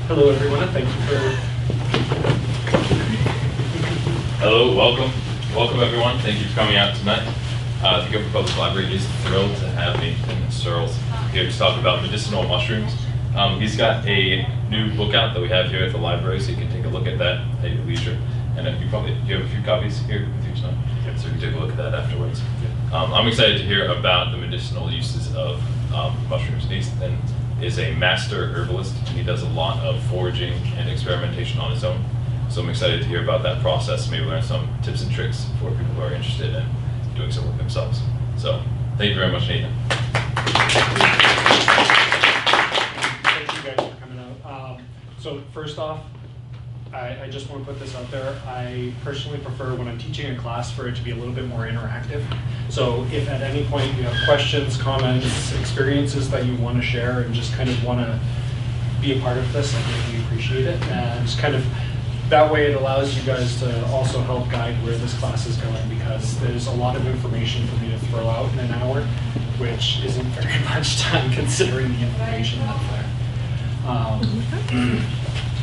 Hello, everyone, and thank you for... Hello, welcome. Welcome, everyone. Thank you for coming out tonight. The Gilford Public Library is thrilled to have Nathan Searles here to talk about medicinal mushrooms. He's got a new book out that we have here at the library, so you can take a look at that at your leisure. And you have a few copies here with you tonight, so you can take a look at that afterwards. I'm excited to hear about the medicinal uses of mushrooms. Nathan is a master herbalist, and he does a lot of foraging and experimentation on his own. So I'm excited to hear about that process, maybe learn some tips and tricks for people who are interested in doing some work themselves. So thank you very much, Nathan. Thank you guys for coming out. So first off, I just want to put this out there. I personally prefer when I'm teaching a class for it to be a little bit more interactive. So if at any point you have questions, comments, experiences that you want to share and just kind of want to be a part of this, I really appreciate it. And just kind of that way it allows you guys to also help guide where this class is going, because there's a lot of information for me to throw out in an hour, which isn't very much time considering the information that's there.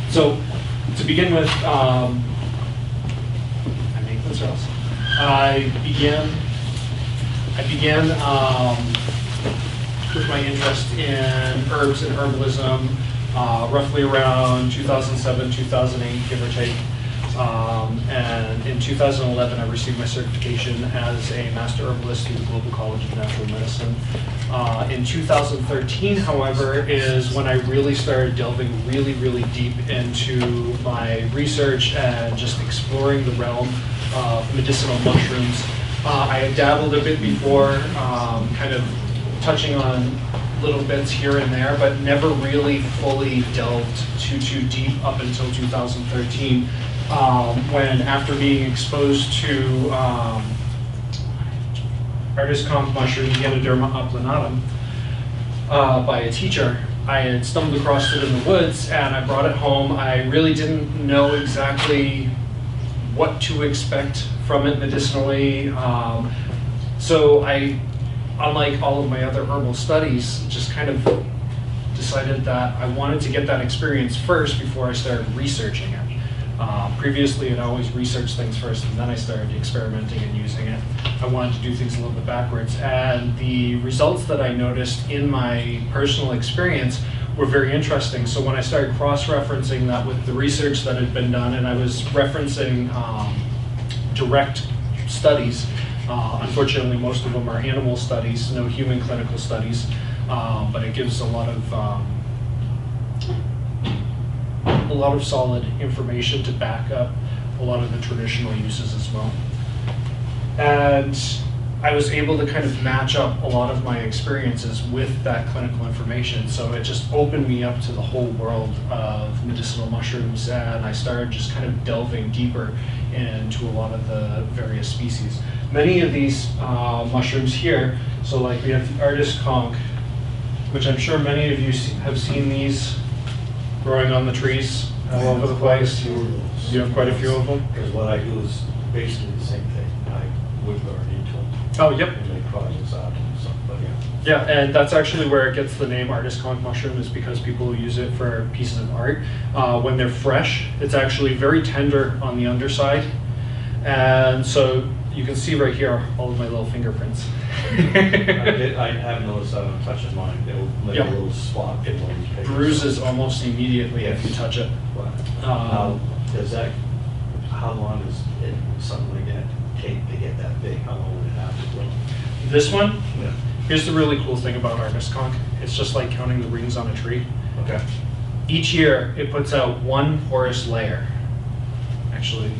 So to begin with, I'm Nathan Searles. I began with my interest in herbs and herbalism roughly around 2007, 2008, give or take. And in 2011, I received my certification as a master herbalist through the Global College of Natural Medicine. In 2013, however, is when I really started delving really deep into my research and just exploring the realm of medicinal mushrooms. I had dabbled a bit before, kind of touching on little bits here and there, but never really fully delved too deep up until 2013, when after being exposed to artist conch mushroom Ganoderma Applanatum by a teacher. I had stumbled across it in the woods and I brought it home. I really didn't know exactly what to expect from it medicinally. So I, unlike all of my other herbal studies, just kind of decided that I wanted to get that experience first before I started researching it. Previously, I'd always researched things first, and then I started experimenting and using it. I wanted to do things a little bit backwards, and the results that I noticed in my personal experience were very interesting. So when I started cross-referencing that with the research that had been done, and I was referencing direct studies, unfortunately most of them are animal studies, no human clinical studies, but it gives a lot of solid information to back up a lot of the traditional uses as well. And I was able to kind of match up a lot of my experiences with that clinical information. So it just opened me up to the whole world of medicinal mushrooms, and I started just kind of delving deeper into a lot of the various species. Many of these mushrooms here, so like we have the artist conch, which I'm sure many of you have seen these growing on the trees all over the place. You have quite a few of them? Because what I do is basically the same thing. I wood burn into them. Oh, yep. And make projects out and stuff, but yeah. Yeah, and that's actually where it gets the name artist conch mushroom, is because people use it for pieces of art. When they're fresh, it's actually very tender on the underside. And so you can see right here all of my little fingerprints. I have noticed that I'm touching mine. It'll make a little spot. It bruises almost immediately if you touch it. Now, how long does something like that take to get that big? How long would it have to grow? This one? Yeah. Here's the really cool thing about artist conch. It's just like counting the rings on a tree. Okay. Each year, it puts out one porous layer. Actually,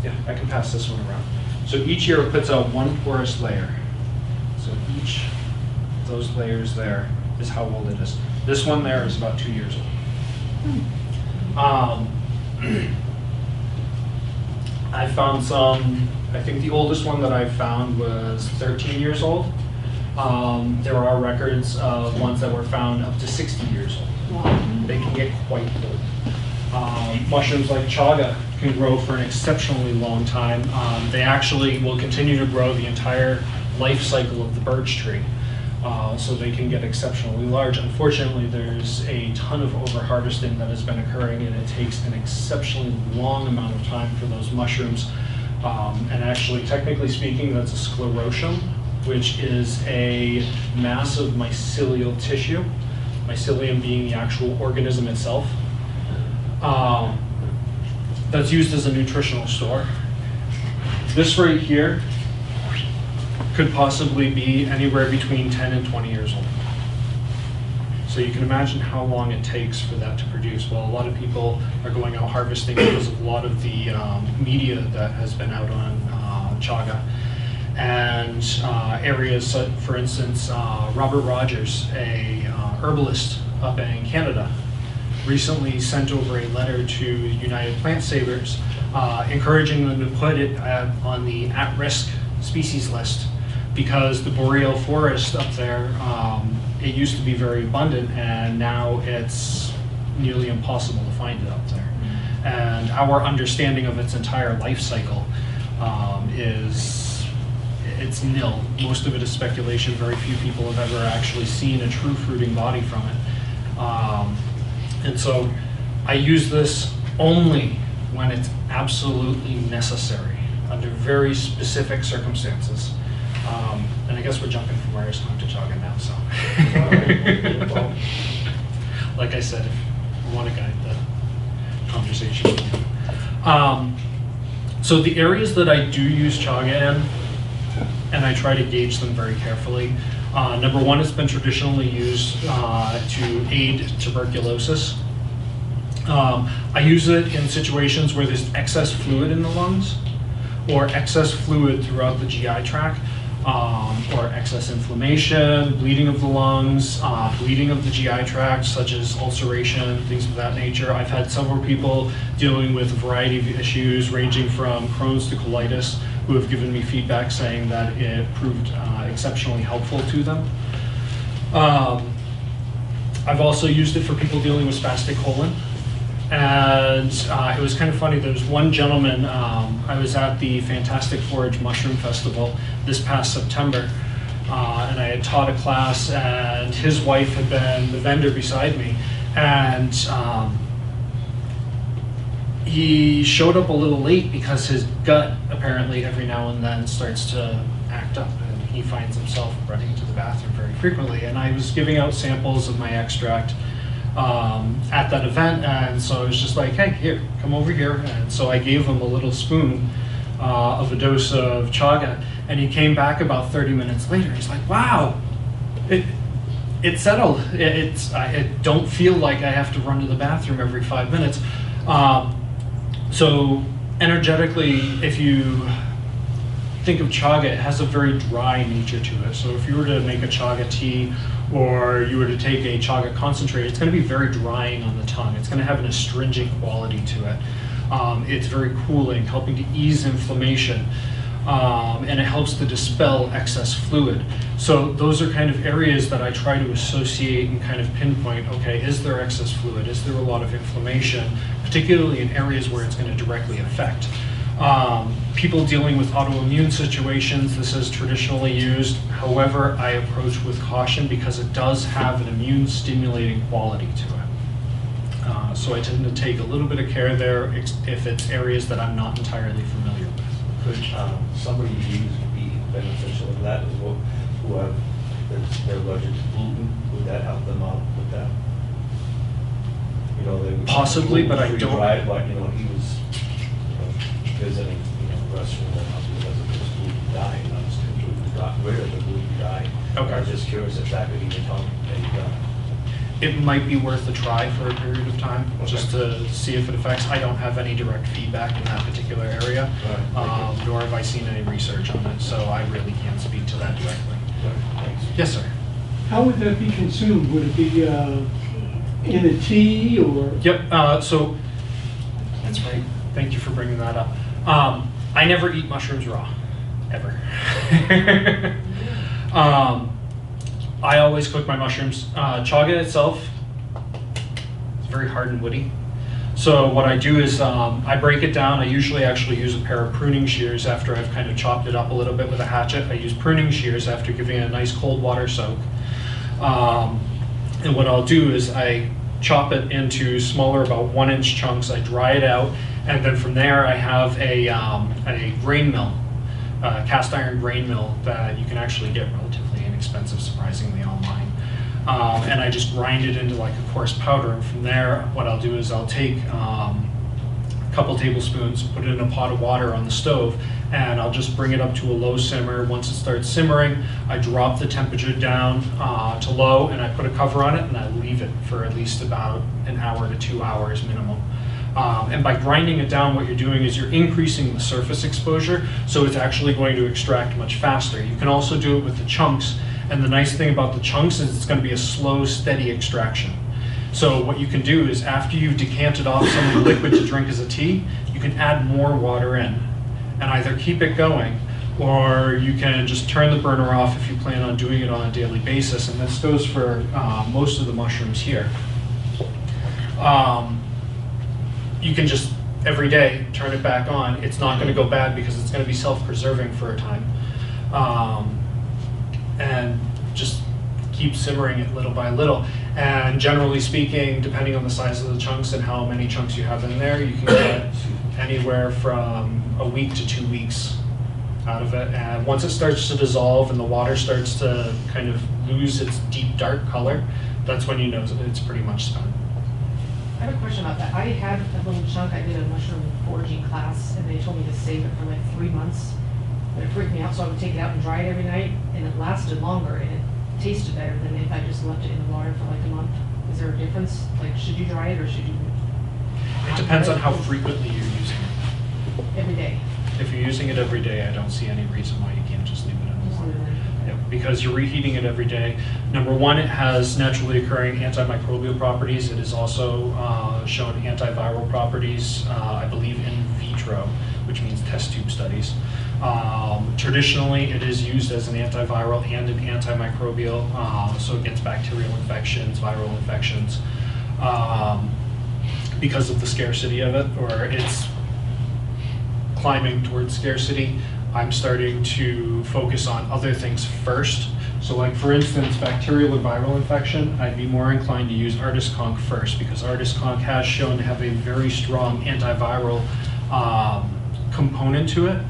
yeah, I can pass this one around. So each year it puts out one porous layer. So each of those layers there is how old it is. This one there is about 2 years old. I found some, I think the oldest one that I found was 13 years old. There are records of ones that were found up to 60 years old. Wow. They can get quite old. Mushrooms like chaga can grow for an exceptionally long time. They actually will continue to grow the entire life cycle of the birch tree. so they can get exceptionally large. Unfortunately, there's a ton of over-harvesting that has been occurring, and it takes an exceptionally long amount of time for those mushrooms. And actually, technically speaking, that's a sclerotium, which is a mass of mycelial tissue, mycelium being the actual organism itself. That's used as a nutritional store. This right here could possibly be anywhere between 10 and 20 years old. So you can imagine how long it takes for that to produce. Well, a lot of people are going out harvesting because of a lot of the media that has been out on chaga. And areas, for instance, Robert Rogers, a herbalist up in Canada, recently sent over a letter to United Plant Savers encouraging them to put it on the at-risk species list, because the boreal forest up there, it used to be very abundant, and now it's nearly impossible to find it up there. And our understanding of its entire life cycle it's nil. Most of it is speculation. Very few people have ever actually seen a true fruiting body from it. And so I use this only when it's absolutely necessary, under very specific circumstances. And I guess we're jumping from where I spoke to chaga now, so. Like I said, if you want to guide the conversation. So the areas that I do use chaga in, and I try to gauge them very carefully. Number one, it's been traditionally used to aid tuberculosis. I use it in situations where there's excess fluid in the lungs, or excess fluid throughout the GI tract, or excess inflammation, bleeding of the lungs, bleeding of the GI tract, such as ulceration, things of that nature. I've had several people dealing with a variety of issues, ranging from Crohn's to colitis, who have given me feedback saying that it proved exceptionally helpful to them. I've also used it for people dealing with spastic colon. And it was kind of funny, there was one gentleman, I was at the Fantastic Forage Mushroom Festival this past September, and I had taught a class, and his wife had been the vendor beside me, and he showed up a little late because his gut apparently every now and then starts to act up, and he finds himself running to the bathroom very frequently. And I was giving out samples of my extract at that event, and so I was just like, hey, here, come over here. And so I gave him a little spoon of a dose of chaga, and he came back about 30 minutes later. He's like, wow, it settled. I don't feel like I have to run to the bathroom every 5 minutes. So energetically, if you think of chaga, it has a very dry nature to it. So if you were to make a chaga tea, or you were to take a chaga concentrate, it's going to be very drying on the tongue. It's going to have an astringent quality to it. It's very cooling, helping to ease inflammation, and it helps to dispel excess fluid. So those are kind of areas that I try to associate and kind of pinpoint, okay, is there excess fluid? Is there a lot of inflammation, particularly in areas where it's going to directly affect? People dealing with autoimmune situations, this is traditionally used. However, I approach with caution because it does have an immune stimulating quality to it. So I tend to take a little bit of care there if it's areas that I'm not entirely familiar with. Could somebody use be beneficial of that as well, who have, they're allergic to gluten? Would that help them out with that? You know, they possibly, but I don't. Right, but you know, he was visiting, a restaurant because of this gluten diet, and I was completely got rid of the gluten diet. Okay. I was just curious if that could even help any It might be worth a try for a period of time, just to see if it affects. I don't have any direct feedback in that particular area, nor have I seen any research on it, so I really can't speak to that directly. Thanks. Yes, sir. How would that be consumed? Would it be in a tea or? Yep, so that's right. Thank you for bringing that up. I never eat mushrooms raw, ever. I always cook my mushrooms. Chaga itself is very hard and woody. So what I do is I break it down. I usually actually use a pair of pruning shears after I've kind of chopped it up a little bit with a hatchet. I use pruning shears after giving it a nice cold water soak. And what I'll do is I chop it into smaller, about 1-inch chunks. I dry it out, and then from there I have a grain mill, cast iron grain mill that you can actually get relatively inexpensive, surprisingly, online. And I just grind it into like a coarse powder. And from there, what I'll do is I'll take a couple tablespoons, put it in a pot of water on the stove, and I'll just bring it up to a low simmer. Once it starts simmering, I drop the temperature down to low, and I put a cover on it, and I leave it for at least about an hour to 2 hours minimum. And by grinding it down, what you're doing is you're increasing the surface exposure, so it's actually going to extract much faster. You can also do it with the chunks, and the nice thing about the chunks is it's going to be a slow, steady extraction. So what you can do is after you've decanted off some of the liquid to drink as a tea, you can add more water in and either keep it going, or you can just turn the burner off if you plan on doing it on a daily basis. And this goes for most of the mushrooms here. You can just every day turn it back on. It's not going to go bad because it's going to be self-preserving for a time. And just keep simmering it little by little. And generally speaking, depending on the size of the chunks and how many chunks you have in there, you can get anywhere from a week to 2 weeks out of it. And once it starts to dissolve and the water starts to kind of lose its deep dark color, that's when you know that it's pretty much spent. I have a question about that. I had a little chunk, I did a mushroom foraging class, and they told me to save it for like 3 months. But it freaked me out, so I would take it out and dry it every night, and it lasted longer, and it tasted better than if I just left it in the water for like a month. Is there a difference? Like, should you dry it or should you? It depends on how frequently you're using it. Every day. If you're using it every day, I don't see any reason why you can't just leave it in the water. Yeah, because you're reheating it every day. Number one, it has naturally occurring antimicrobial properties. It is also shown antiviral properties, I believe in vitro, which means test tube studies. Traditionally, it is used as an antiviral and an antimicrobial, so it gets bacterial infections, viral infections. Because of the scarcity of it, or it's climbing towards scarcity, I'm starting to focus on other things first. So like for instance, bacterial or viral infection, I'd be more inclined to use artist conch first, because artist conch has shown to have a very strong antiviral component to it.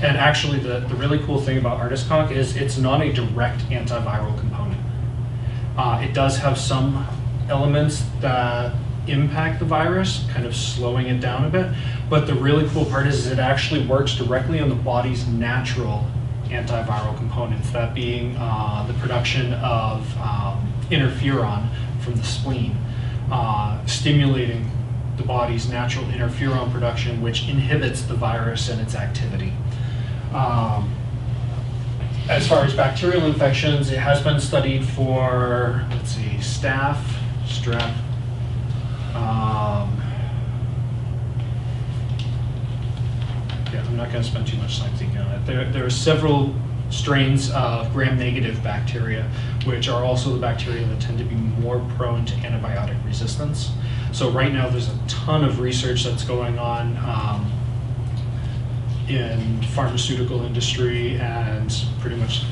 And actually the really cool thing about artist conch is it's not a direct antiviral component. It does have some elements that impact the virus, kind of slowing it down a bit. But the really cool part is it actually works directly on the body's natural antiviral components, that being the production of interferon from the spleen, stimulating the body's natural interferon production, which inhibits the virus and its activity. As far as bacterial infections, it has been studied for, let's see, staph, strep, yeah, I'm not going to spend too much time thinking on it. There are several strains of gram-negative bacteria, which are also the bacteria that tend to be more prone to antibiotic resistance. So right now there's a ton of research that's going on in pharmaceutical industry and pretty much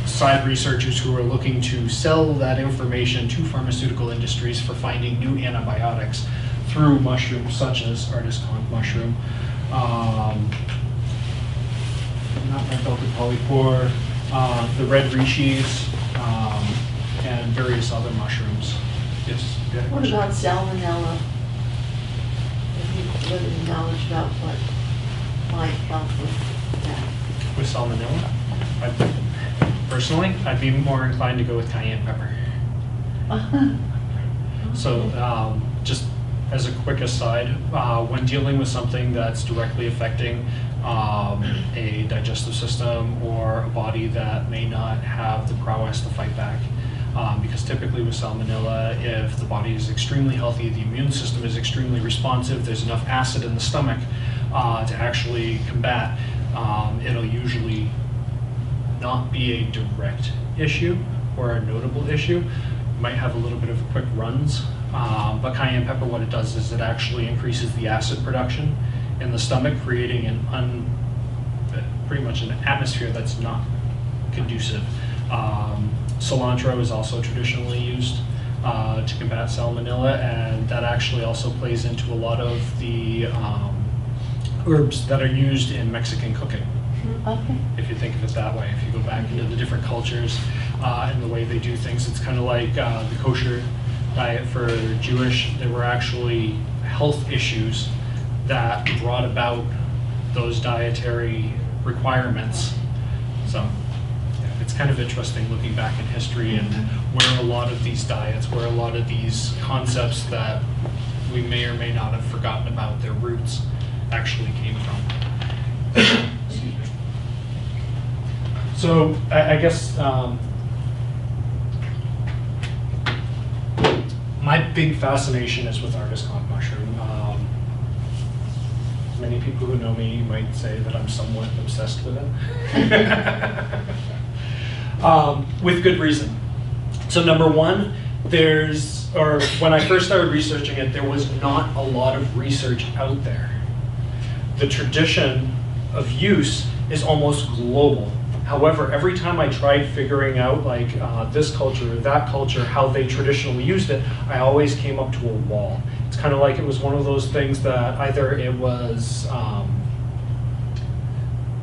side researchers who are looking to sell that information to pharmaceutical industries for finding new antibiotics through mushrooms such as artist conch mushroom, not red belted polypore, the red rishis, and various other mushrooms. Yes? You had a What question? about salmonella? Have you limited knowledge about what might help with that? With salmonella? Personally, I'd be more inclined to go with cayenne pepper. So just as a quick aside, when dealing with something that's directly affecting a digestive system or a body that may not have the prowess to fight back, because typically with salmonella, if the body is extremely healthy, the immune system is extremely responsive, there's enough acid in the stomach to actually combat, it'll usually not be a direct issue or a notable issue. Might have a little bit of quick runs, but cayenne pepper, what it does is it actually increases the acid production in the stomach, creating pretty much an atmosphere that's not conducive. Cilantro is also traditionally used to combat salmonella, and that actually also plays into a lot of the herbs that are used in Mexican cooking. Okay. If you think of it that way, if you go back into the different cultures and the way they do things, it's kind of like the kosher diet for Jewish. There were actually health issues that brought about those dietary requirements. So yeah, it's kind of interesting looking back in history and where a lot of these diets, where a lot of these concepts that we may or may not have forgotten about their roots actually came from. Excuse me. So I guess my big fascination is with artist conch mushroom. Many people who know me might say that I'm somewhat obsessed with it. With good reason. So number one, when I first started researching it, there was not a lot of research out there. The tradition of use is almost global. However, every time I tried figuring out like this culture or that culture, how they traditionally used it, I always came up to a wall. It's kind of like it was one of those things that either it was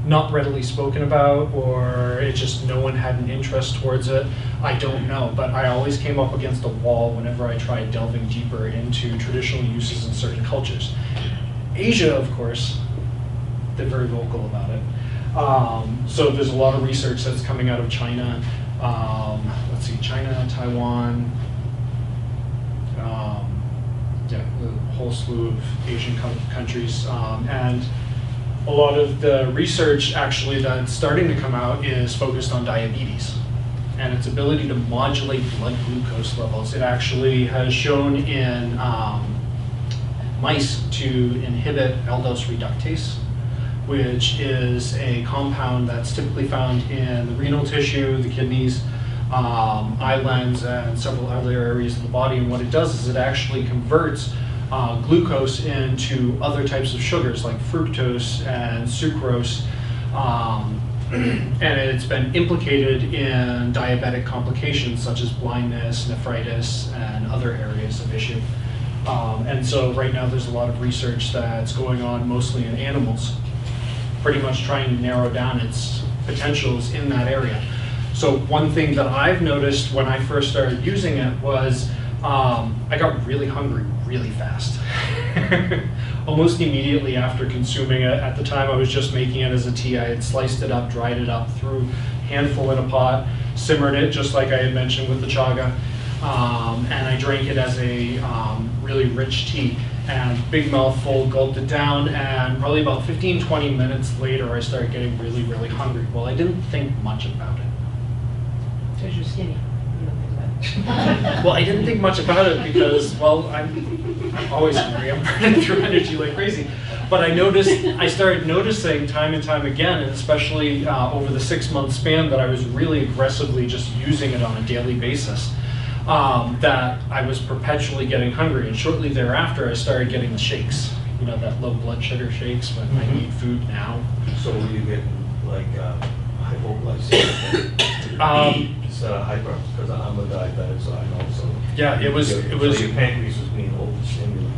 not readily spoken about, or it just no one had an interest towards it. I don't know, but I always came up against a wall whenever I tried delving deeper into traditional uses in certain cultures. Asia, of course, they're very vocal about it. So there's a lot of research that's coming out of China. Let's see, China, Taiwan, yeah, a whole slew of Asian countries. And a lot of the research actually that's starting to come out is focused on diabetes and its ability to modulate blood glucose levels. It actually has shown in mice to inhibit aldose reductase, which is a compound that's typically found in the renal tissue, the kidneys, eyelids, and several other areas of the body. And what it does is it actually converts glucose into other types of sugars like fructose and sucrose. And it's been implicated in diabetic complications such as blindness, nephritis, and other areas of issue. And so right now there's a lot of research that's going on mostly in animals, pretty much trying to narrow down its potentials in that area. So one thing that I've noticed when I first started using it was I got really hungry really fast. Almost immediately after consuming it. At the time I was just making it as a tea. I had sliced it up, dried it up, threw a handful in a pot, simmered it just like I had mentioned with the chaga, and I drank it as a really rich tea. And big mouthful, gulped it down, and probably about 15-20 minutes later I started getting really, really hungry. Well, I didn't think much about it. Because you're skinny. You don't think about it. Well, I didn't think much about it because, well, I'm always hungry. I'm burning through energy like crazy. But I started noticing time and time again, and especially over the 6-month span that I was really aggressively just using it on a daily basis, that I was perpetually getting hungry. And shortly thereafter, I started getting the shakes. You know, that low blood sugar shakes when I need food now. So were you getting like hypoglycemia? Instead of hyper, because I'm a diabetic, so I know. So yeah, it was. So your pancreas was being overstimulated.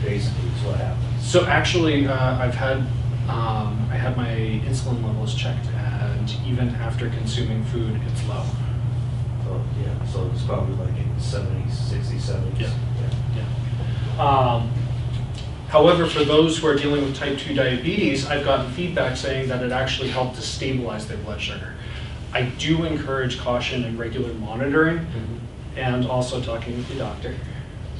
Basically, is what happened. So actually, I had my insulin levels checked, and even after consuming food, it's low. So yeah, so it's probably like in 70s, 60s, 70s. Yeah. However, for those who are dealing with type 2 diabetes, I've gotten feedback saying that it actually helped to stabilize their blood sugar. I do encourage caution and regular monitoring, and also talking with your doctor.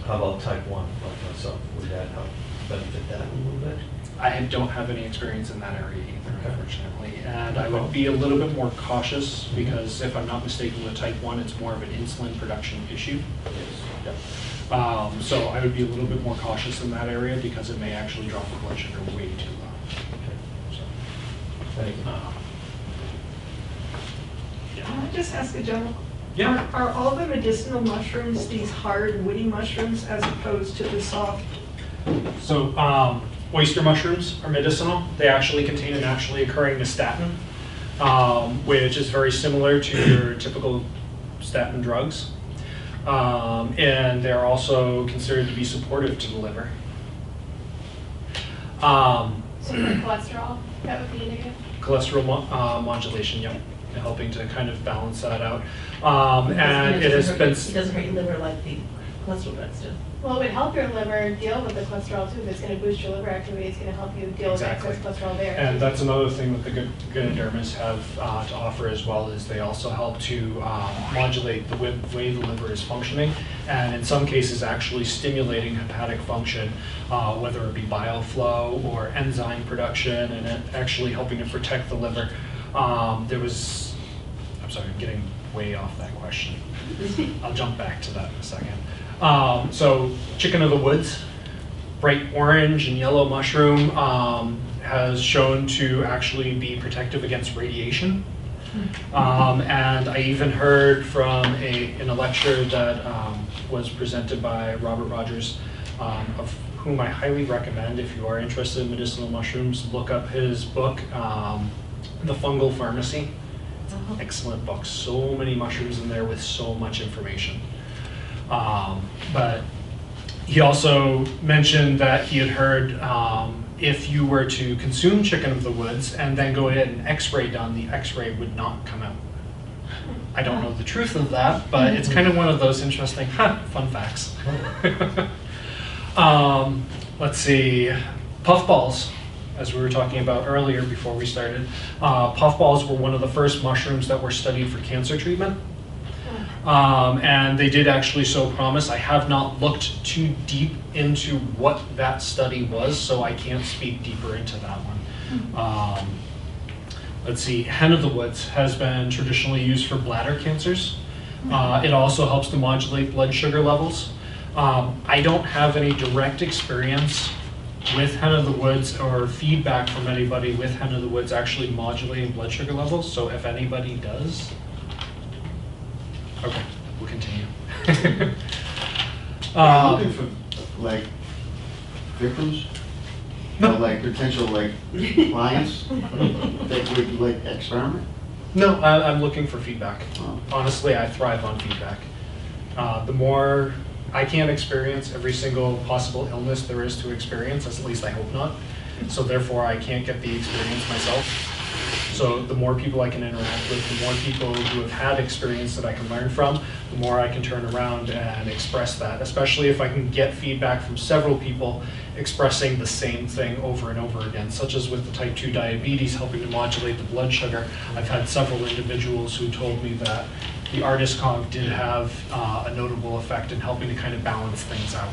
How about type 1, like myself? Would that help benefit that a little bit? I don't have any experience in that area either, unfortunately. And I would be a little bit more cautious because if I'm not mistaken with type 1, it's more of an insulin production issue. Yes. Yep. So I would be a little bit more cautious in that area because it may actually drop the blood sugar way too low. Okay. So, Thank you. yeah. Can I just ask a general? Yeah. Are all the medicinal mushrooms these hard, woody mushrooms as opposed to the soft? So oyster mushrooms are medicinal. They actually contain a naturally occurring nystatin. which is very similar to your typical statin drugs. And they're also considered to be supportive to the liver. So for cholesterol, that would be indicative? Cholesterol modulation, yep, helping to kind of balance that out. And it has been... It doesn't hurt your liver like the cholesterol drugs do. Well, it would help your liver deal with the cholesterol too. If it's going to boost your liver activity, it's going to help you deal Exactly. with excess cholesterol there. And that's another thing that the Ganodermas have to offer as well, is they also help to modulate the way the liver is functioning, and in some cases actually stimulating hepatic function, whether it be bile flow or enzyme production, and it actually helping to protect the liver. I'm sorry, I'm getting way off that question. I'll jump back to that in a second. So chicken of the woods, bright orange and yellow mushroom, has shown to actually be protective against radiation. And I even heard from in a lecture that was presented by Robert Rogers, of whom I highly recommend, if you are interested in medicinal mushrooms, look up his book, The Fungal Pharmacy. It's an excellent book. So many mushrooms in there with so much information. But he also mentioned that he had heard if you were to consume chicken of the woods and then go ahead and x-ray done, the x-ray would not come out. I don't know the truth of that, but it's kind of one of those interesting fun facts. Let's see, puffballs, as we were talking about earlier before we started. Puffballs were one of the first mushrooms that were studied for cancer treatment. And they did actually show promise. I have not looked too deep into what that study was, so I can't speak deeper into that one. Let's see, hen of the woods has been traditionally used for bladder cancers. It also helps to modulate blood sugar levels. I don't have any direct experience with hen of the woods or feedback from anybody with hen of the woods actually modulating blood sugar levels, so if anybody does, okay, we'll continue. I'm looking for like victims, No. or like potential like clients that would like experiment. No, I'm looking for feedback. Oh. Honestly, I thrive on feedback. The more I can't experience every single possible illness there is to experience, at least I hope not. So therefore, I can't get the experience myself. So the more people I can interact with, the more people who have had experience that I can learn from, the more I can turn around and express that, especially if I can get feedback from several people expressing the same thing over and over again, such as with the type 2 diabetes helping to modulate the blood sugar. I've had several individuals who told me that the artist conk did have a notable effect in helping to kind of balance things out.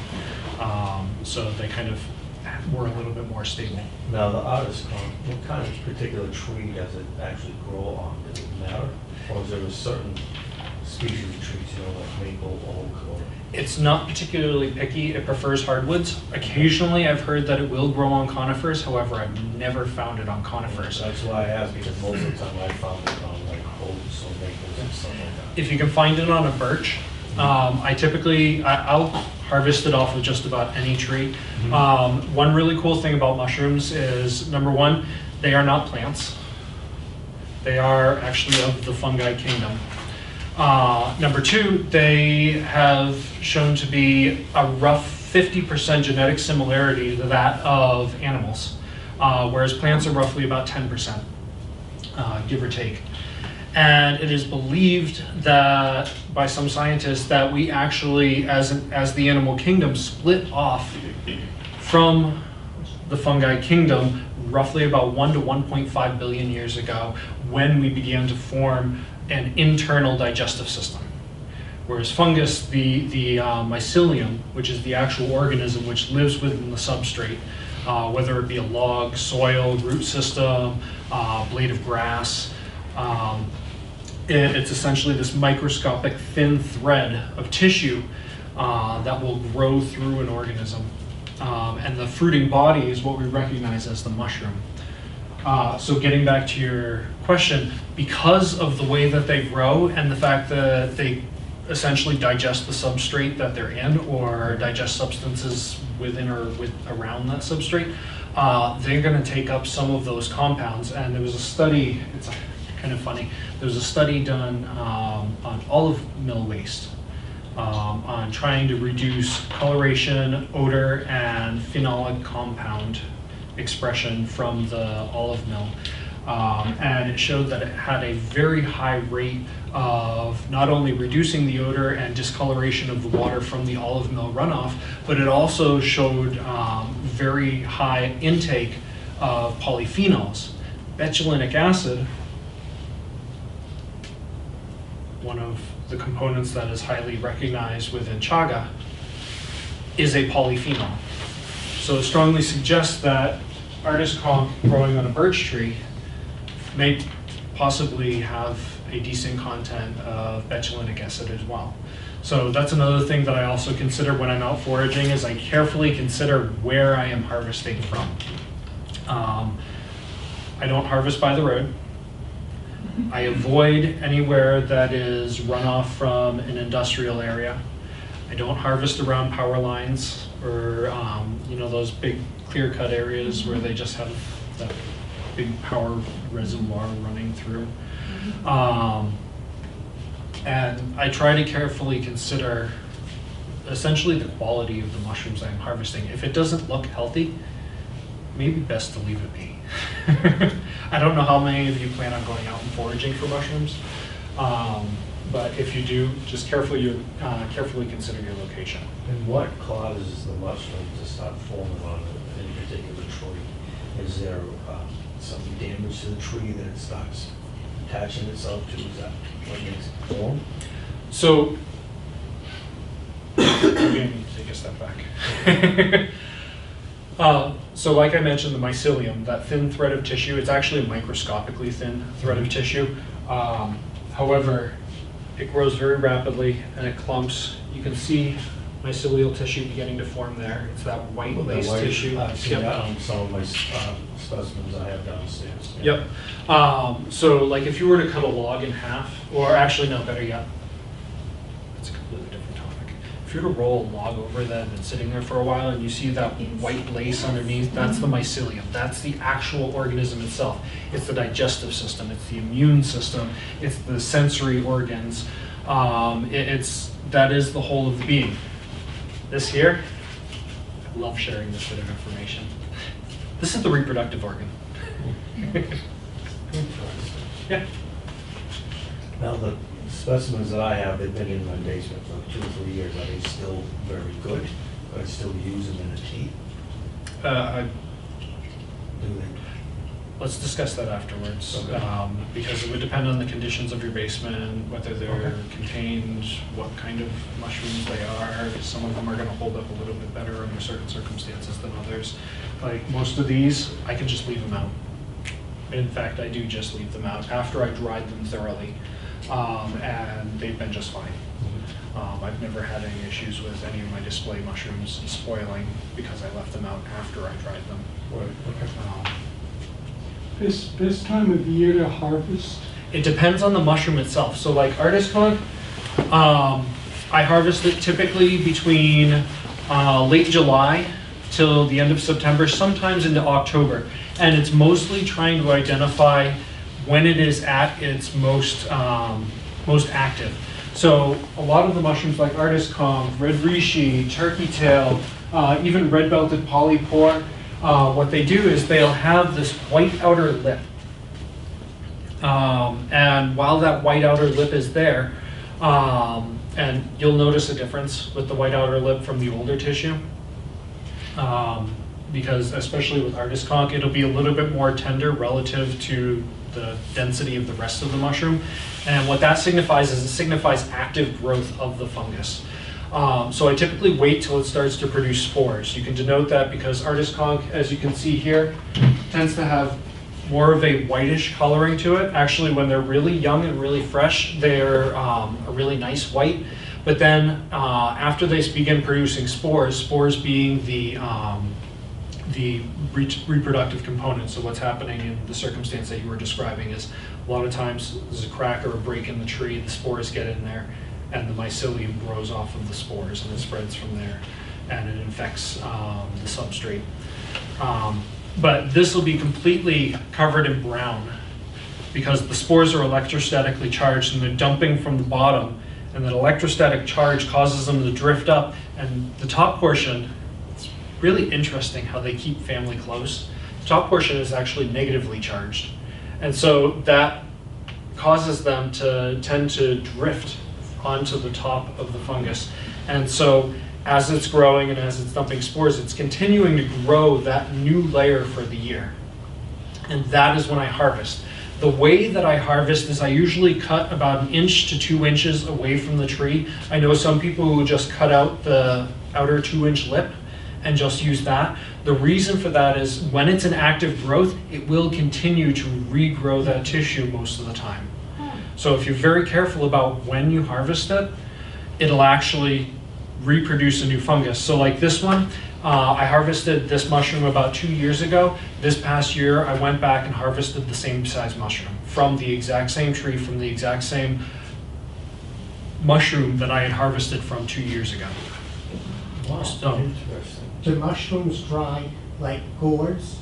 So they kind of were a little bit more stable. Now, the artist conk, what kind of particular tree does it actually grow on? Does it matter? Or is there a certain species of trees, you know, like maple, oak, or? It's not particularly picky. It prefers hardwoods. Occasionally, I've heard that it will grow on conifers. However, I've never found it on conifers. That's why I asked, because most of the time I found it on like oaks or maples and stuff like that. If you can find it on a birch, I'll harvest it off of just about any tree. One really cool thing about mushrooms is, number one, they are not plants. They are actually of the fungi kingdom. Number two, they have shown to be a rough 50% genetic similarity to that of animals, whereas plants are roughly about 10%, give or take. And it is believed that by some scientists that we actually, as the animal kingdom, split off from the fungi kingdom roughly about 1 to 1.5 billion years ago, when we began to form an internal digestive system. Whereas fungus, the mycelium, which is the actual organism which lives within the substrate, whether it be a log, soil, root system, blade of grass, it's essentially this microscopic thin thread of tissue that will grow through an organism. And the fruiting body is what we recognize as the mushroom. So getting back to your question, because of the way that they grow and the fact that they essentially digest the substrate that they're in, or digest substances within or around that substrate, they're going to take up some of those compounds. And there was a study, kind of funny. There was a study done on olive mill waste, on trying to reduce coloration, odor, and phenolic compound expression from the olive mill. And it showed that it had a very high rate of not only reducing the odor and discoloration of the water from the olive mill runoff, but it also showed very high intake of polyphenols. Betulinic acid, one of the components that is highly recognized within chaga, is a polyphenol. So it strongly suggests that artist conch growing on a birch tree may possibly have a decent content of betulinic acid as well. So that's another thing that I also consider when I'm out foraging, is I carefully consider where I am harvesting from. I don't harvest by the road. I avoid anywhere that is runoff from an industrial area. I don't harvest around power lines or those big clear-cut areas where they just have that big power reservoir running through. And I try to carefully consider essentially the quality of the mushrooms I'm harvesting. If it doesn't look healthy, maybe best to leave it be. I don't know how many of you plan on going out and foraging for mushrooms, but if you do, just carefully consider your location. And what causes the mushroom to start forming on any particular tree? Is there some damage to the tree that it starts attaching itself to? Is that what makes it form? So, I'm going to need to take a step back. So like I mentioned, the mycelium, that thin thread of tissue, it's actually a microscopically thin thread of tissue. However, it grows very rapidly and it clumps. You can see mycelial tissue beginning to form there. It's that white lace tissue. I've seen that on some of my specimens I have downstairs. Yep. So like if you were to cut a log in half, or actually no, better yet, that's a completely different topic. If you were to roll a log over that and it's sitting there for a while and you see that white lace underneath, that's the mycelium. That's the actual organism itself. It's the digestive system, it's the immune system, it's the sensory organs. That is the whole of the being. This here, I love sharing this bit of information. This is the reproductive organ. Yeah. Now the specimens that I have, they've been in my basement for 2 or 3 years. Are they still very good? Could I still use them in a tea? Do they? Let's discuss that afterwards, Okay. because it would depend on the conditions of your basement, whether they're contained, what kind of mushrooms they are. Some of them are going to hold up a little bit better under certain circumstances than others. Like most of these, I can just leave them out. In fact, I do just leave them out after I dried them thoroughly, and they've been just fine. I've never had any issues with any of my display mushrooms spoiling because I left them out after I dried them. Right. Okay. Best time of year to harvest? It depends on the mushroom itself. So like artist conch, I harvest it typically between late July till the end of September, sometimes into October. And it's mostly trying to identify when it is at its most active. So a lot of the mushrooms like artist conch, red reishi, turkey tail, even red-belted polypore, what they do is they'll have this white outer lip. And while that white outer lip is there, and you'll notice a difference with the white outer lip from the older tissue, because especially with artist conch, it'll be a little bit more tender relative to the density of the rest of the mushroom. And what that signifies is it signifies active growth of the fungus. So I typically wait till it starts to produce spores. You can denote that because artist conch, as you can see here, tends to have more of a whitish coloring to it. Actually, when they're really young and really fresh, they're a really nice white. But then after they begin producing spores, spores being the reproductive component. So what's happening in the circumstance that you were describing is a lot of times there's a crack or a break in the tree, the spores get in there, and the mycelium grows off of the spores and it spreads from there and it infects the substrate. But this will be completely covered in brown because the spores are electrostatically charged and they're dumping from the bottom, and that electrostatic charge causes them to drift up, and the top portion, it's really interesting how they keep family close. The top portion is actually negatively charged, and so that causes them to tend to drift onto the top of the fungus. And so as it's growing and as it's dumping spores, it's continuing to grow that new layer for the year. And that is when I harvest. The way that I harvest is I usually cut about 1 inch to 2 inches away from the tree. I know some people who just cut out the outer 2-inch lip and just use that. The reason for that is when it's an active growth, it will continue to regrow that tissue most of the time. So if you're very careful about when you harvest it, it'll actually reproduce a new fungus. So like this one, I harvested this mushroom about 2 years ago. This past year, I went back and harvested the same size mushroom from the exact same tree, from the exact same mushroom that I had harvested from 2 years ago. Wow, So, interesting. Do mushrooms dry like gourds?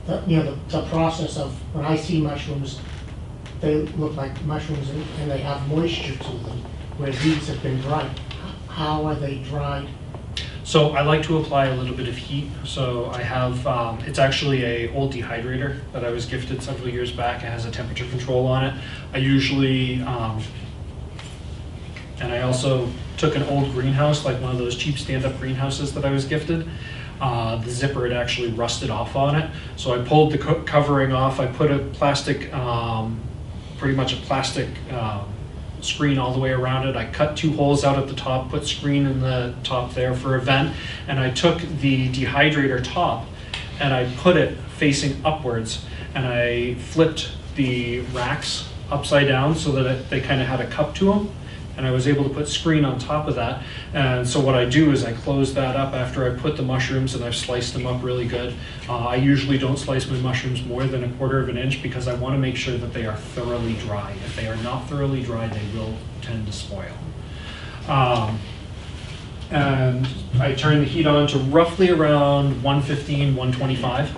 The process of, when I see mushrooms, they look like mushrooms and they have moisture to them, where these have been dried. How are they dried? so I like to apply a little bit of heat. So I have, it's actually a old dehydrator that I was gifted several years back. It has a temperature control on it. I usually, and I also took an old greenhouse, like one of those cheap stand-up greenhouses that I was gifted. The zipper had actually rusted off on it. So I pulled the covering off. I put a plastic, pretty much a plastic screen all the way around it. I cut 2 holes out at the top, put screen in the top there for a vent, and I took the dehydrator top and I put it facing upwards, and I flipped the racks upside down so that they kind of had a cup to them, and I was able to put screen on top of that. And so what I do is I close that up after I put the mushrooms and I've sliced them up really good. I usually don't slice my mushrooms more than 1/4 of an inch because I want to make sure that they are thoroughly dry. If they are not thoroughly dry, they will tend to spoil. And I turn the heat on to roughly around 115, 125,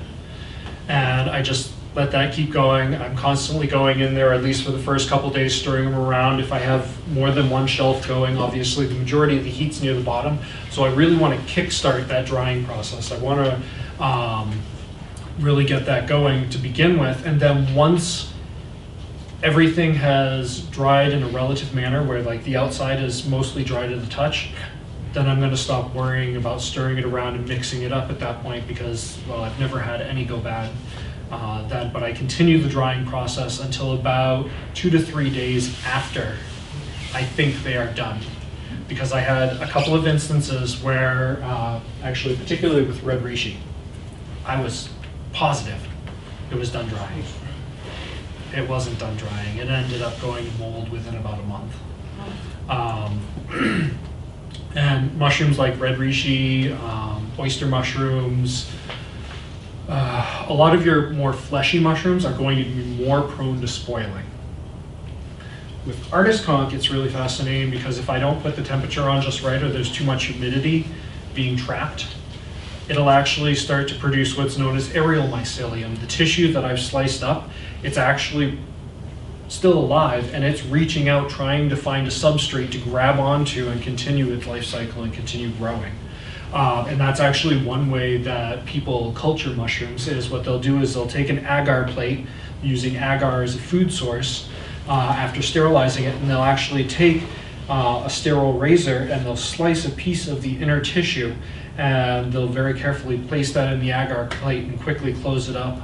and I just let that keep going. I'm constantly going in there, at least for the first couple days, stirring them around. If I have more than one shelf going, obviously the majority of the heat's near the bottom. So I really want to kickstart that drying process. I want to really get that going to begin with. And then once everything has dried in a relative manner, where like the outside is mostly dry to the touch, then I'm going to stop worrying about stirring it around and mixing it up at that point, because, well, I've never had any go bad. But I continue the drying process until about 2 to 3 days after I think they are done. Because I had a couple of instances where, actually particularly with red reishi, I was positive it was done drying. It wasn't done drying. It ended up going to mold within about a month. And mushrooms like red reishi, oyster mushrooms, a lot of your more fleshy mushrooms are going to be more prone to spoiling. With artist conch, it's really fascinating because if I don't put the temperature on just right, or there's too much humidity being trapped, it'll actually start to produce what's known as aerial mycelium. The tissue that I've sliced up, it's actually still alive, and it's reaching out trying to find a substrate to grab onto and continue its life cycle and continue growing. And that's actually one way that people culture mushrooms. Is what they'll do is they'll take an agar plate, using agar as a food source, after sterilizing it, and they'll actually take a sterile razor and they'll slice a piece of the inner tissue, and they'll very carefully place that in the agar plate and quickly close it up,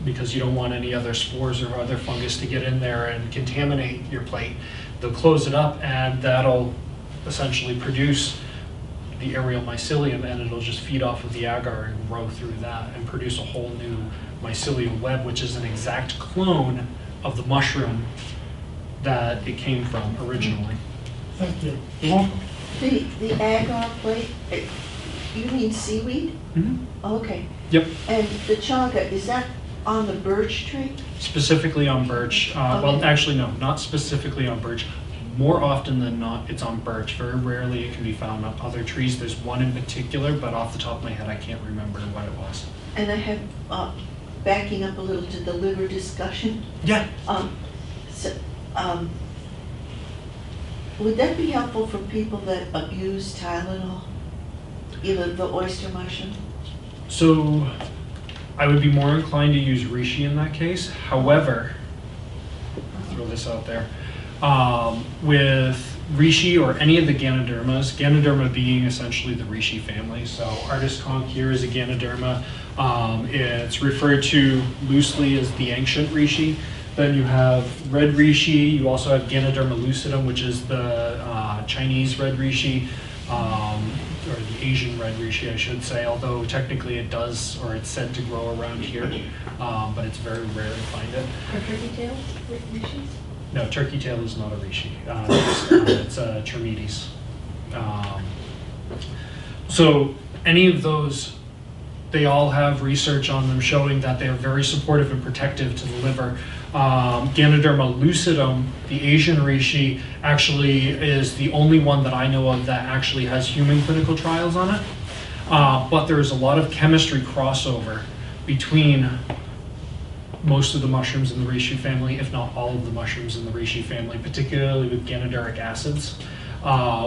because you don't want any other spores or other fungus to get in there and contaminate your plate. They'll close it up, and that'll essentially produce the aerial mycelium, and it'll just feed off of the agar and grow through that and produce a whole new mycelial web, which is an exact clone of the mushroom that it came from originally. Thank you. You're welcome. The agar plate, you mean seaweed? Mm-hmm. Okay. Yep. And the chaga, is that on the birch tree? Specifically on birch. Well, Okay. actually, no, not specifically on birch. More often than not, it's on birch. Very rarely it can be found on other trees. There's one in particular, but off the top of my head, I can't remember what it was. And I have backing up a little to the liver discussion, Yeah. so, would that be helpful for people that abuse Tylenol? Either the oyster mushroom? So I would be more inclined to use reishi in that case. However, I'll throw this out there. With reishi or any of the Ganodermas, Ganoderma being essentially the reishi family. So artist conch here is a Ganoderma. It's referred to loosely as the Ancient Reishi. Then you have red reishi. You also have Ganoderma Lucidum, which is the Chinese red reishi, or the Asian red reishi, I should say. Although technically it does, or it's said to grow around here, but it's very rare to find it. Are turkey tails reishi? No, turkey tail is not a reishi. It's a Termites. So any of those, they all have research on them showing that they are very supportive and protective to the liver. Ganoderma lucidum, the Asian reishi, actually is the only one that I know of that actually has human clinical trials on it. But there's a lot of chemistry crossover between most of the mushrooms in the reishi family, if not all of the mushrooms in the reishi family, particularly with ganoderic acids,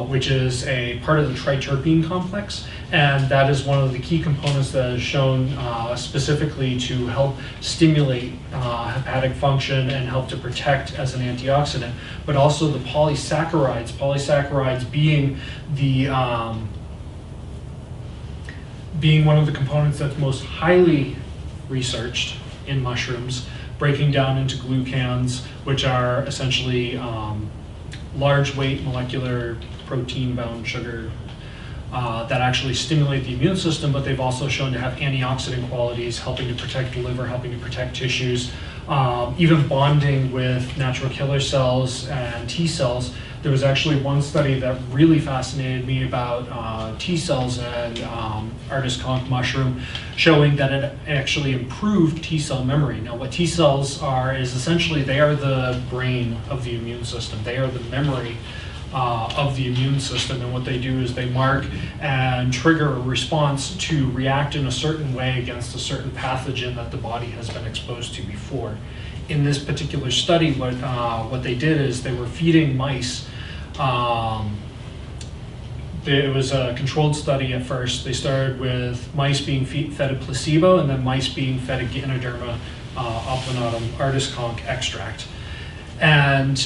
which is a part of the triterpene complex, and that is one of the key components that is shown specifically to help stimulate hepatic function and help to protect as an antioxidant, but also the polysaccharides being the being one of the components that's most highly researched in mushrooms, breaking down into glucans, which are essentially large weight molecular protein bound sugar that actually stimulate the immune system, but they've also shown to have antioxidant qualities, helping to protect the liver, helping to protect tissues, even bonding with natural killer cells and T cells. There was actually one study that really fascinated me about T cells and artist conch mushroom, showing that it actually improved T cell memory. Now, what T cells are is essentially they are the brain of the immune system. They are the memory of the immune system, and what they do is they mark and trigger a response to react in a certain way against a certain pathogen that the body has been exposed to before. In this particular study, what they did is they were feeding mice. It was a controlled study at first. They started with mice being fed a placebo, and then mice being fed a Ganoderma Applanatum artist conch extract. And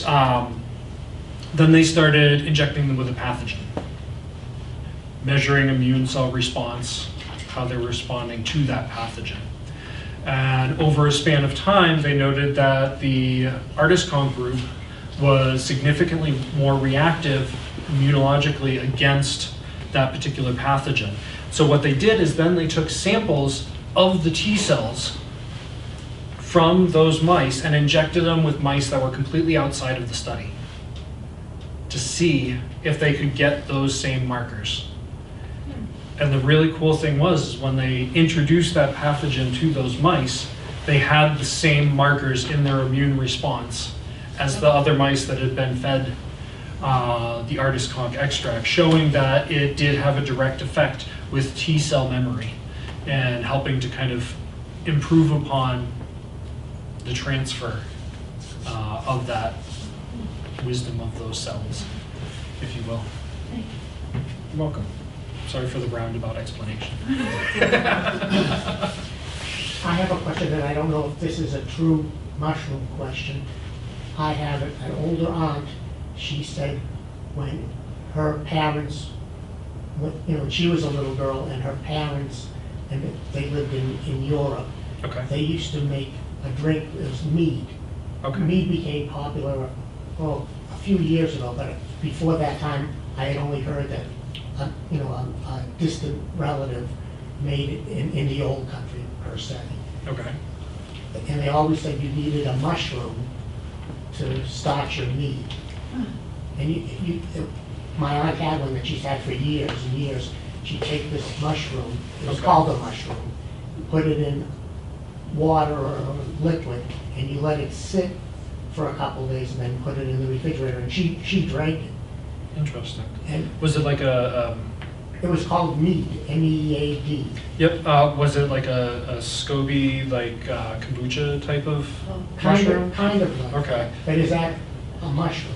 then they started injecting them with a pathogen, measuring immune cell response, how they're responding to that pathogen. And over a span of time, they noted that the artist conch group was significantly more reactive immunologically against that particular pathogen. So what they did is then they took samples of the T cells from those mice and injected them with mice that were completely outside of the study to see if they could get those same markers. And the really cool thing was when they introduced that pathogen to those mice, they had the same markers in their immune response as the other mice that had been fed the artist conch extract, showing that it did have a direct effect with T cell memory and helping to kind of improve upon the transfer of that wisdom of those cells, if you will. You're welcome. Sorry for the roundabout explanation. I have a question, and I don't know if this is a true mushroom question. I have an older aunt. She said when her parents, when she was a little girl, and her parents, and they lived in Europe, Okay. they used to make a drink, it was mead. Okay. Mead became popular, a few years ago, but before that time, I had only heard that a distant relative made it in the old country, per se. Okay. And they always said you needed a mushroom to start your mead. And my aunt had one that she's had for years and years. She'd take this mushroom, it was called a mushroom, put it in water or liquid, and you let it sit for a couple of days and then put it in the refrigerator, and she drank it. Interesting. And Was it like a It was called mead, M-E-A-D. Yep, was it like a SCOBY, like kombucha type of mushroom? Kind of like. Okay. But is that a mushroom?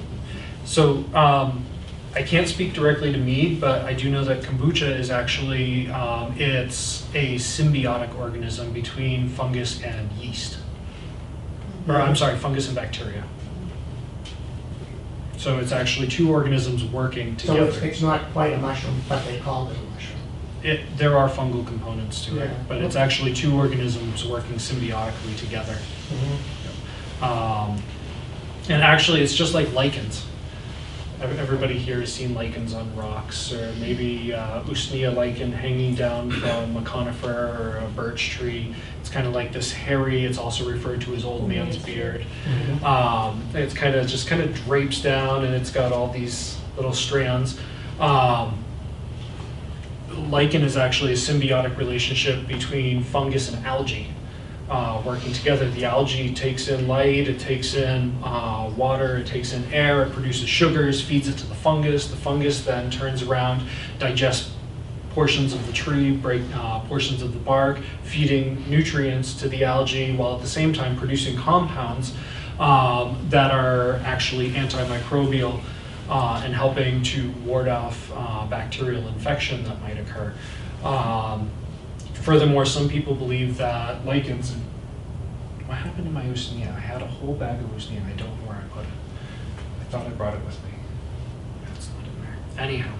So I can't speak directly to mead, but I do know that kombucha is actually, it's a symbiotic organism between fungus and yeast. Or I'm sorry, fungus and bacteria. So it's actually two organisms working together. So it's not quite a mushroom, but they call it a mushroom. There are fungal components to it, Yeah. but it's actually two organisms working symbiotically together. And actually, it's just like lichens. Everybody here has seen lichens on rocks, or maybe Usnea lichen hanging down from a conifer or a birch tree. It's kind of like this hairy, it's also referred to as old man's beard. It's just kind of drapes down, and it's got all these little strands. Lichen is actually a symbiotic relationship between fungus and algae. Working together. The algae takes in light, it takes in water, it takes in air, it produces sugars, feeds it to the fungus. The fungus then turns around, digests portions of the tree, break portions of the bark, feeding nutrients to the algae, while at the same time producing compounds that are actually antimicrobial and helping to ward off bacterial infection that might occur. Furthermore, some people believe that lichens, what happened to my Usnea? I had a whole bag of Usnea, I don't know where I put it. I thought I brought it with me. It's not in there. Anyhow,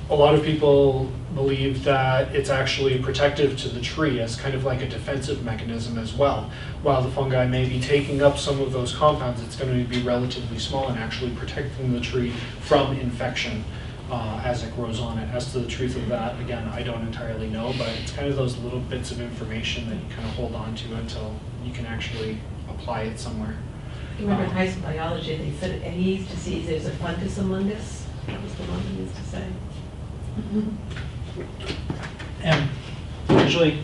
a lot of people believe that it's actually protective to the tree as kind of like a defensive mechanism as well. While the fungi may be taking up some of those compounds, it's going to be relatively small and actually protecting the tree from infection. As it grows on it. As to the truth of that, again, I don't entirely know, but it's kind of those little bits of information that you kind of hold on to until you can actually apply it somewhere. You remember in high school biology, they said any yeast disease, there's a fungus among us. That was the one they used to say. And usually,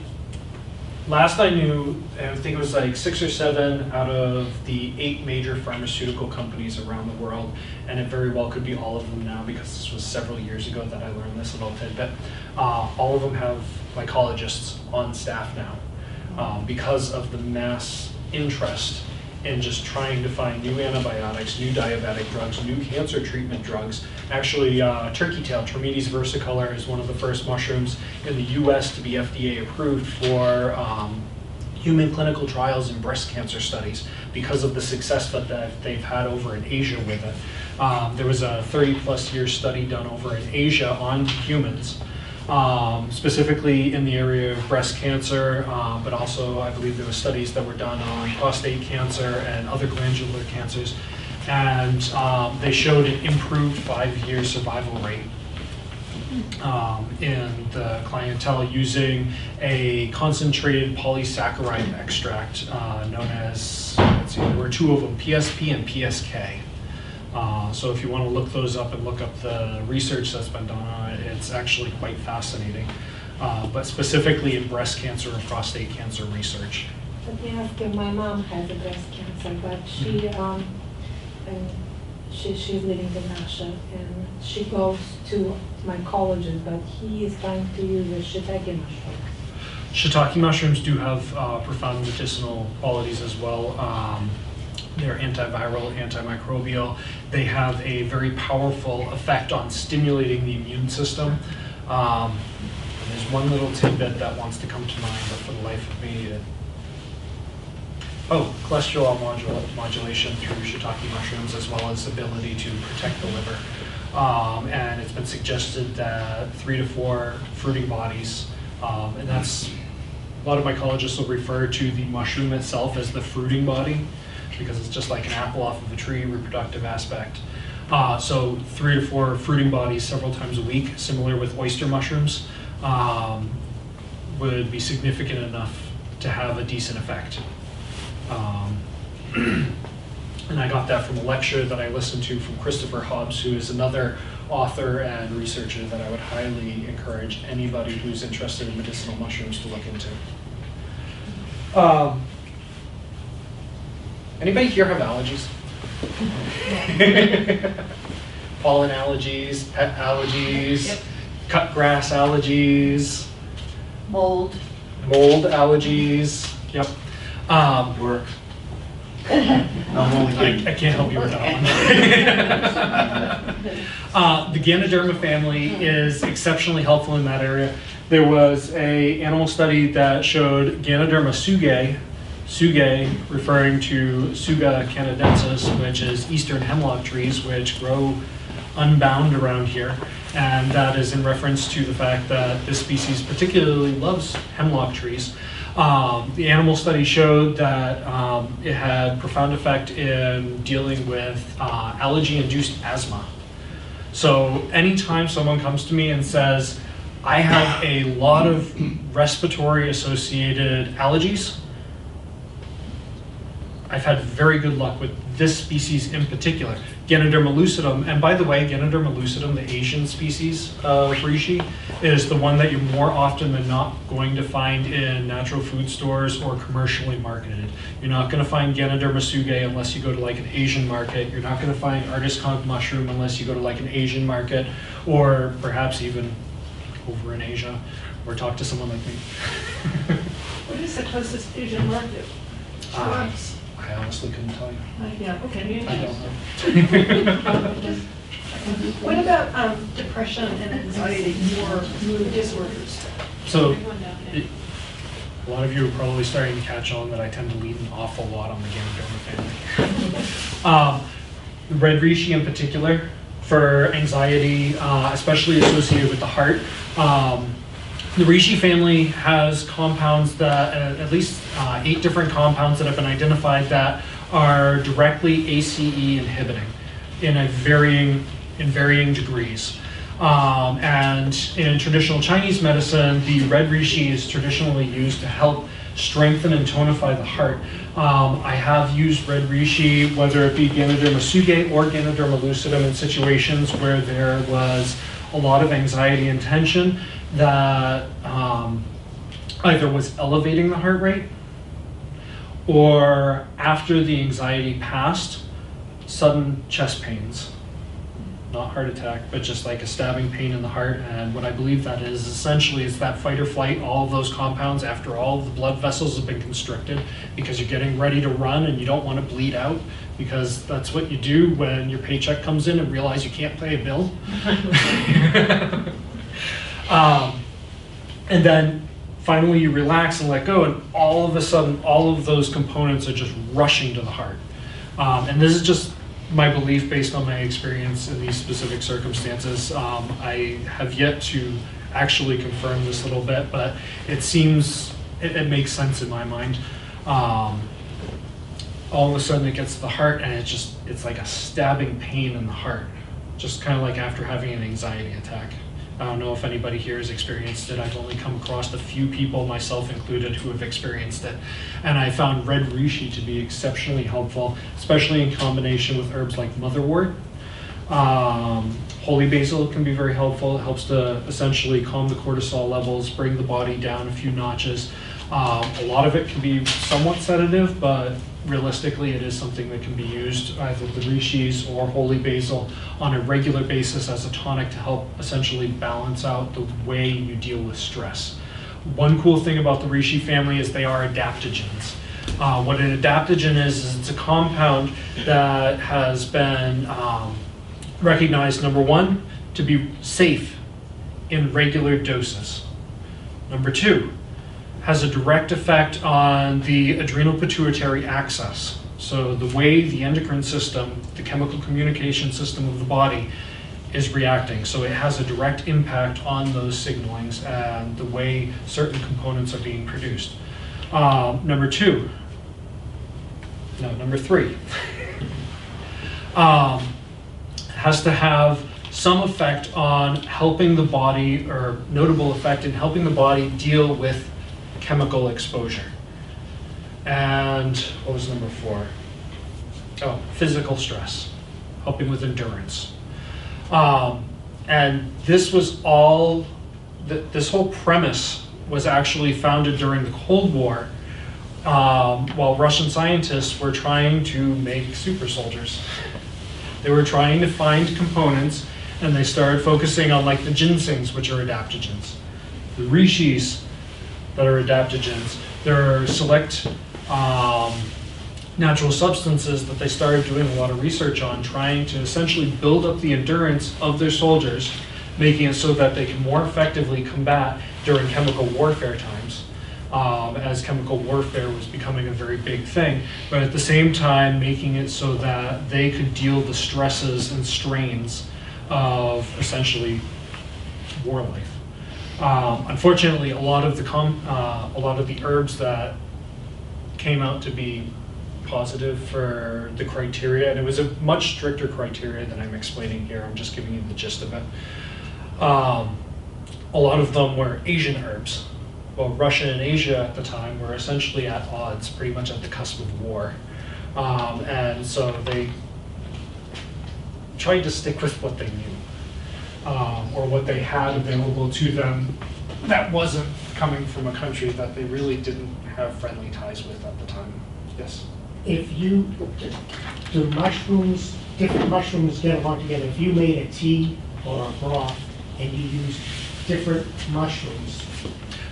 last I knew, I think it was like 6 or 7 out of the 8 major pharmaceutical companies around the world, and it very well could be all of them now because this was several years ago that I learned this little tidbit. All of them have mycologists on staff now because of the mass interest in just trying to find new antibiotics, new diabetic drugs, new cancer treatment drugs. Actually, turkey tail, Trametes versicolor, is one of the first mushrooms in the US to be FDA approved for human clinical trials in breast cancer studies because of the success that they've had over in Asia with it. There was a 30+ year study done over in Asia on humans, specifically in the area of breast cancer, but also I believe there were studies that were done on prostate cancer and other glandular cancers. And they showed an improved 5-year survival rate in the clientele using a concentrated polysaccharide extract known as, let's see, there were 2 of them, PSP and PSK. So if you want to look those up and look up the research that's been done on it, it's actually quite fascinating. But specifically in breast cancer and prostate cancer research. Let me ask you, my mom has a breast cancer, but she's living in Hampshire, and she goes to mycologist, but he is trying to use a shiitake mushroom. Shiitake mushrooms do have profound medicinal qualities as well. They're antiviral, antimicrobial. They have a very powerful effect on stimulating the immune system. There's one little tidbit that wants to come to mind, but for the life of me, cholesterol modulation through shiitake mushrooms, as well as ability to protect the liver. And it's been suggested that 3 to 4 fruiting bodies, and that's, a lot of mycologists will refer to the mushroom itself as the fruiting body, because it's just like an apple off of a tree, reproductive aspect. So 3 to 4 fruiting bodies several times a week, similar with oyster mushrooms, would be significant enough to have a decent effect. And I got that from a lecture that I listened to from Christopher Hobbs, who is another author and researcher that I would highly encourage anybody who's interested in medicinal mushrooms to look into. Anybody here have allergies? pollen allergies, pet allergies, Yep. cut grass allergies, Mold. mold allergies. Yep. Work. I'm only kidding. I can't help you with that one. The Ganoderma family is exceptionally helpful in that area. There was a animal study that showed Ganoderma sugae referring to Suga canadensis, which is eastern hemlock trees, which grow unbound around here. And that is in reference to the fact that this species particularly loves hemlock trees. The animal study showed that it had profound effect in dealing with allergy-induced asthma. So anytime someone comes to me and says, I have a lot of respiratory-associated allergies, I've had very good luck with this species in particular, Ganoderma lucidum. And by the way, Ganoderma lucidum, the Asian species of reishi, is the one that you're more often than not going to find in natural food stores or commercially marketed. You're not going to find Ganoderma sugae unless you go to like an Asian market. You're not going to find artist conch mushroom unless you go to like an Asian market, or perhaps even over in Asia, or talk to someone like me. What is the closest Asian market to us? I honestly couldn't tell you. Yeah, okay. I don't know. What about depression and anxiety or mood disorders? So, a lot of you are probably starting to catch on that I tend to lead an awful lot on the Ganoderma family. The red reishi in particular, for anxiety, especially associated with the heart. The reishi family has compounds that, at least 8 different compounds that have been identified that are directly ACE inhibiting in varying degrees. And in traditional Chinese medicine, the red reishi is traditionally used to help strengthen and tonify the heart. I have used red reishi, whether it be Ganoderma sugae or Ganoderma lucidum, in situations where there was a lot of anxiety and tension that either was elevating the heart rate, or after the anxiety passed, sudden chest pains. Not heart attack, but just like a stabbing pain in the heart. And what I believe that is essentially is that fight or flight, all of those compounds, after all of the blood vessels have been constricted because you're getting ready to run and you don't want to bleed out, because that's what you do when your paycheck comes in and realize you can't pay a bill. And then finally you relax and let go, and all of a sudden all of those components are just rushing to the heart. And this is just my belief based on my experience in these specific circumstances. I have yet to actually confirm this little bit, but it seems, it makes sense in my mind. All of a sudden it gets to the heart and it's like a stabbing pain in the heart, just kind of like after having an anxiety attack. I don't know if anybody here has experienced it. I've only come across a few people, myself included, who have experienced it. And I found red reishi to be exceptionally helpful, especially in combination with herbs like motherwort. Holy basil can be very helpful. It helps to essentially calm the cortisol levels, bring the body down a few notches. A lot of it can be somewhat sedative, but realistically it is something that can be used, either the reishis or holy basil, on a regular basis as a tonic to help essentially balance out the way you deal with stress. One cool thing about the reishi family is they are adaptogens. What an adaptogen is it's a compound that has been recognized, number one, to be safe in regular doses. Number two, has a direct effect on the adrenal pituitary axis. So the way the endocrine system, the chemical communication system of the body, is reacting. So it has a direct impact on those signalings and the way certain components are being produced. Number three. Has to have some effect on helping the body, or notable effect in helping the body deal with chemical exposure. And what was number 4? Oh, physical stress, helping with endurance. And this was all, this whole premise was actually founded during the Cold War, while Russian scientists were trying to make super soldiers. They were trying to find components, and they started focusing on like the ginsengs, which are adaptogens, the rishis that are adaptogens. There are select natural substances that they started doing a lot of research on, trying to essentially build up the endurance of their soldiers, making it so that they can more effectively combat during chemical warfare times, as chemical warfare was becoming a very big thing, but at the same time making it so that they could deal the stresses and strains of essentially war life. Unfortunately, a lot of the herbs that came out to be positive for the criteria, and it was a much stricter criteria than I'm explaining here. I'm just giving you the gist of it. A lot of them were Asian herbs. Well, Russia and Asia at the time were essentially at odds, pretty much at the cusp of war. And so they tried to stick with what they knew, or what they had available to them that wasn't coming from a country that they really didn't have friendly ties with at the time. Yes? If you, do mushrooms, different mushrooms get along together? If you made a tea or a broth and you used different mushrooms,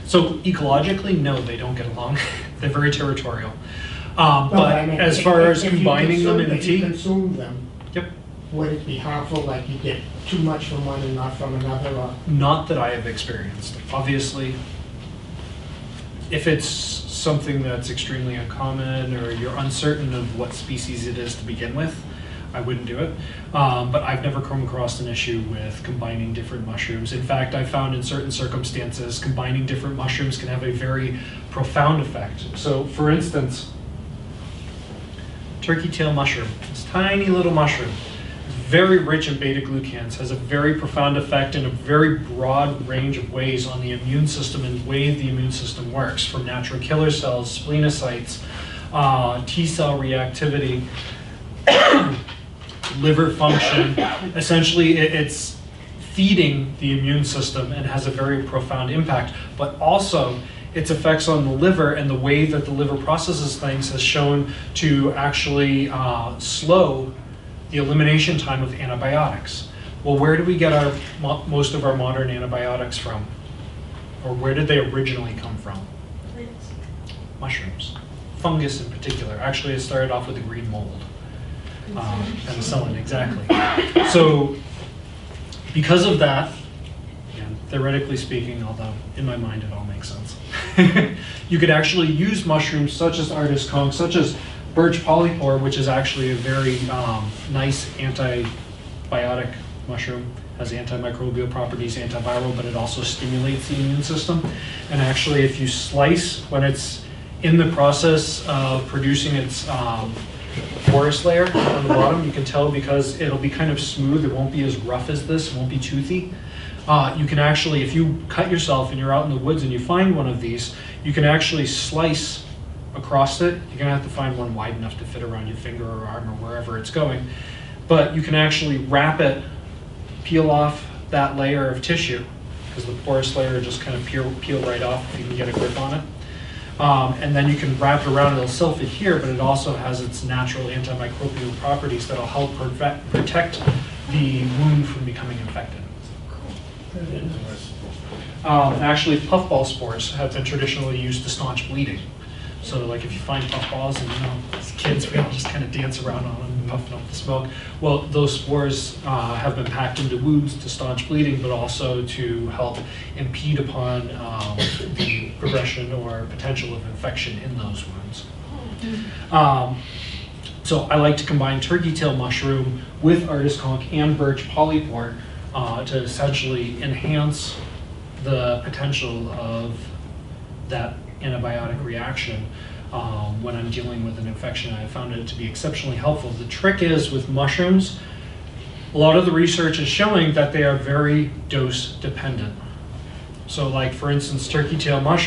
So ecologically, no, they don't get along. They're very territorial. no, But I mean, as far as if you combining them in a if you tea, consume them, yep. would it be harmful, like you get too much from one and not from another, or? Not that I have experienced. Obviously, if it's something that's extremely uncommon or you're uncertain of what species it is to begin with, I wouldn't do it. But I've never come across an issue with combining different mushrooms. In fact, I've found in certain circumstances, combining different mushrooms can have a very profound effect. So for instance, turkey tail mushroom, this tiny little mushroom, very rich in beta-glucans, has a very profound effect in a very broad range of ways on the immune system and the way the immune system works, from natural killer cells, splenocytes, T-cell reactivity, liver function. Essentially, it's feeding the immune system and has a very profound impact, but also its effects on the liver and the way that the liver processes things has shown to actually slow the elimination time of antibiotics. Well, where do we get most of our modern antibiotics from? Or where did they originally come from? Mushrooms. Fungus in particular. Actually, it started off with the green mold. Penicillin, exactly. So, because of that, again, theoretically speaking, although in my mind it all makes sense, you could actually use mushrooms such as artist conch, such as birch polypore, which is actually a very nice antibiotic mushroom, has antimicrobial properties, antiviral, but it also stimulates the immune system. And actually, if you slice, when it's in the process of producing its porous layer on the bottom, you can tell because it'll be kind of smooth, it won't be as rough as this, it won't be toothy. You can actually, if you cut yourself and you're out in the woods and you find one of these, you can actually slice across it. You're gonna have to find one wide enough to fit around your finger or arm or wherever it's going. But you can actually wrap it, peel off that layer of tissue, because the porous layer just kind of peel right off if you can get a grip on it. And then you can wrap it around, it'll still fit here, but it also has its natural antimicrobial properties that'll help protect the wound from becoming infected. Actually, puffball spores have been traditionally used to staunch bleeding. So like if you find puffballs and as kids we all just kind of dance around on them, puffing up the smoke. Well, those spores have been packed into wounds to staunch bleeding, but also to help impede upon the progression or potential of infection in those wounds. So I like to combine turkey tail mushroom with artist conch and birch polypore to essentially enhance the potential of that antibiotic reaction when I'm dealing with an infection. I found it to be exceptionally helpful. The trick is with mushrooms, a lot of the research is showing that they are very dose dependent. So like for instance, turkey tail mushroom